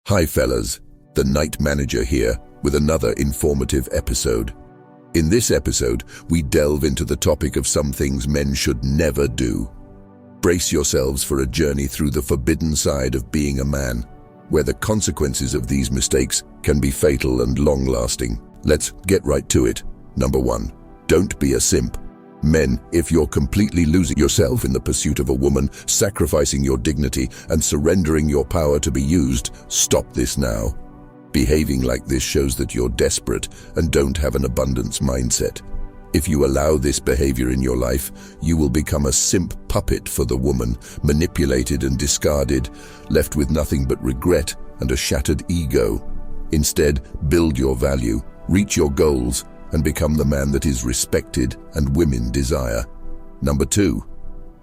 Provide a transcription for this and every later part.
Hi fellas, the Night Manager here with another informative episode. In this episode, we delve into the topic of some things men should never do. Brace yourselves for a journey through the forbidden side of being a man, where the consequences of these mistakes can be fatal and long-lasting. Let's get right to it. Number 1. Don't be a simp. Men, if you're completely losing yourself in the pursuit of a woman, sacrificing your dignity and surrendering your power to be used, stop this now. Behaving like this shows that you're desperate and don't have an abundance mindset. If you allow this behavior in your life, you will become a simp puppet for the woman, manipulated and discarded, left with nothing but regret and a shattered ego. Instead, build your value, reach your goals, and become the man that is respected and women desire. Number 2,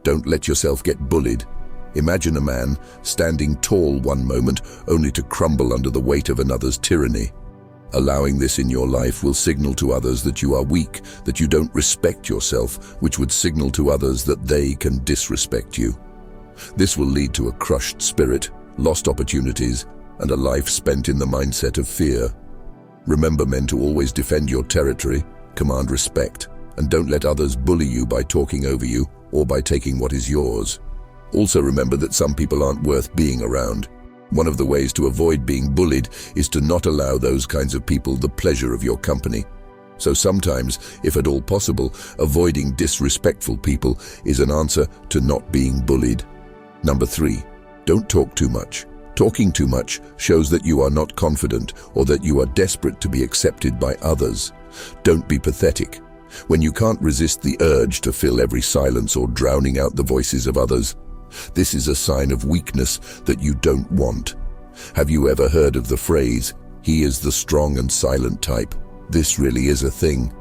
don't let yourself get bullied. Imagine a man standing tall one moment only to crumble under the weight of another's tyranny. Allowing this in your life will signal to others that you are weak, that you don't respect yourself, which would signal to others that they can disrespect you. This will lead to a crushed spirit, lost opportunities, and a life spent in the mindset of fear. Remember, men, to always defend your territory, command respect, and don't let others bully you by talking over you or by taking what is yours. Also remember that some people aren't worth being around. One of the ways to avoid being bullied is to not allow those kinds of people the pleasure of your company. So sometimes, if at all possible, avoiding disrespectful people is an answer to not being bullied. Number 3, don't talk too much. Talking too much shows that you are not confident or that you are desperate to be accepted by others. Don't be pathetic. When you can't resist the urge to fill every silence or drowning out the voices of others, this is a sign of weakness that you don't want. Have you ever heard of the phrase, "He is the strong and silent type"? This really is a thing.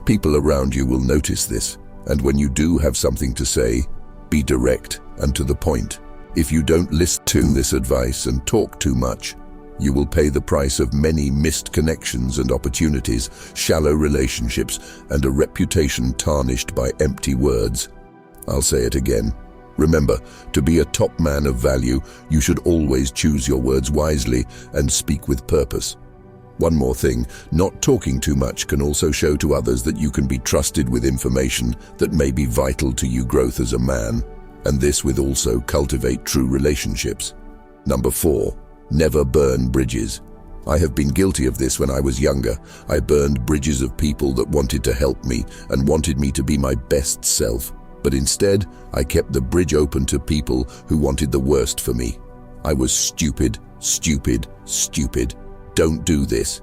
People around you will notice this, and when you do have something to say, be direct and to the point. If you don't listen to this advice and talk too much, you will pay the price of many missed connections and opportunities, shallow relationships, and a reputation tarnished by empty words. I'll say it again. Remember, to be a top man of value, you should always choose your words wisely and speak with purpose. One more thing, not talking too much can also show to others that you can be trusted with information that may be vital to your growth as a man. And this will also cultivate true relationships. Number 4, never burn bridges. I have been guilty of this when I was younger. I burned bridges of people that wanted to help me and wanted me to be my best self. But instead, I kept the bridge open to people who wanted the worst for me. I was stupid. Don't do this.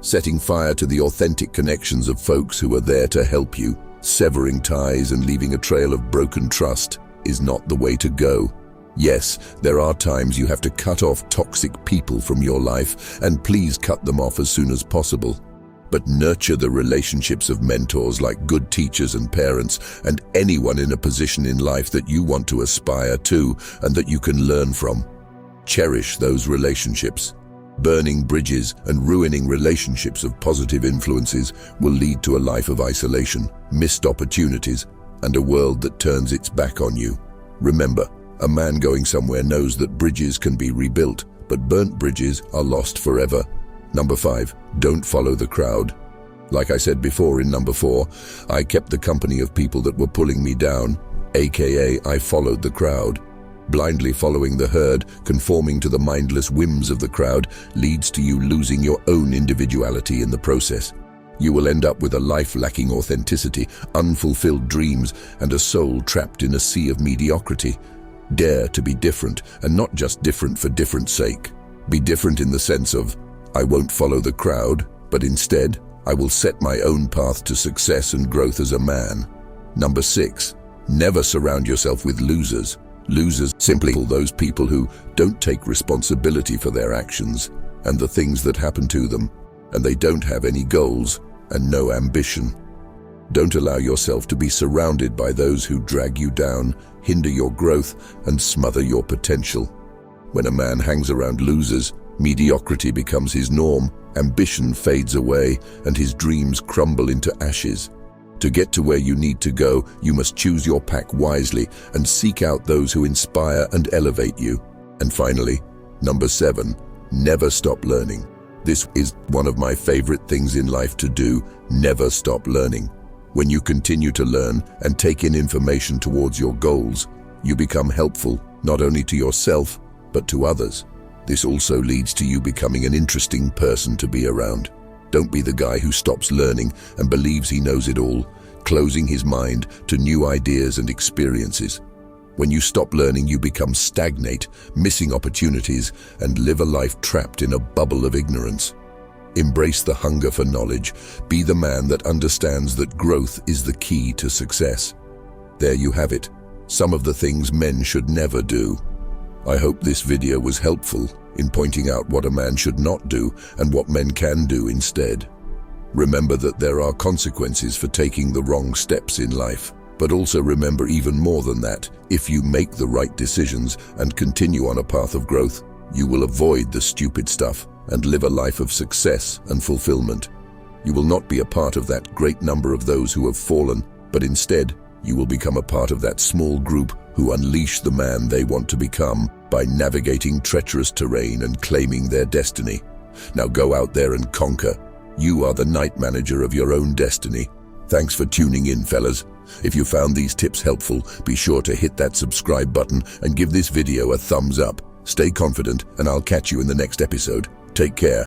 Setting fire to the authentic connections of folks who are there to help you, severing ties and leaving a trail of broken trust is not the way to go. Yes, there are times you have to cut off toxic people from your life, and please cut them off as soon as possible. But nurture the relationships of mentors like good teachers and parents and anyone in a position in life that you want to aspire to and that you can learn from. Cherish those relationships. Burning bridges and ruining relationships of positive influences will lead to a life of isolation, missed opportunities, and a world that turns its back on you. Remember, a man going somewhere knows that bridges can be rebuilt, but burnt bridges are lost forever. Number 5, don't follow the crowd. Like I said before in number 4, I kept the company of people that were pulling me down, aka I followed the crowd. Blindly following the herd, conforming to the mindless whims of the crowd, leads to you losing your own individuality in the process. You will end up with a life lacking authenticity, unfulfilled dreams, and a soul trapped in a sea of mediocrity. Dare to be different, and not just different for different's sake. Be different in the sense of, I won't follow the crowd, but instead, I will set my own path to success and growth as a man. Number 6, never surround yourself with losers. Losers simply those people who don't take responsibility for their actions and the things that happen to them, and they don't have any goals and no ambition. Don't allow yourself to be surrounded by those who drag you down, hinder your growth, and smother your potential. When a man hangs around losers, mediocrity becomes his norm, ambition fades away, and his dreams crumble into ashes. To get to where you need to go, you must choose your pack wisely and seek out those who inspire and elevate you. And finally, number 7, Never stop learning. This is one of my favorite things in life to do. Never stop learning. When you continue to learn and take in information towards your goals, you become helpful not only to yourself, but to others. This also leads to you becoming an interesting person to be around. Don't be the guy who stops learning and believes he knows it all, closing his mind to new ideas and experiences. When you stop learning, you become stagnate, missing opportunities, and live a life trapped in a bubble of ignorance. Embrace the hunger for knowledge. Be the man that understands that growth is the key to success. There you have it, some of the things men should never do. I hope this video was helpful in pointing out what a man should not do and what men can do instead. Remember that there are consequences for taking the wrong steps in life, but also remember even more than that, if you make the right decisions and continue on a path of growth, you will avoid the stupid stuff and live a life of success and fulfillment. You will not be a part of that great number of those who have fallen, but instead, you will become a part of that small group who unleash the man they want to become by navigating treacherous terrain and claiming their destiny. Now go out there and conquer. You are the night manager of your own destiny. Thanks for tuning in, fellas. If you found these tips helpful, be sure to hit that subscribe button and give this video a thumbs up. Stay confident, and I'll catch you in the next episode. Take care.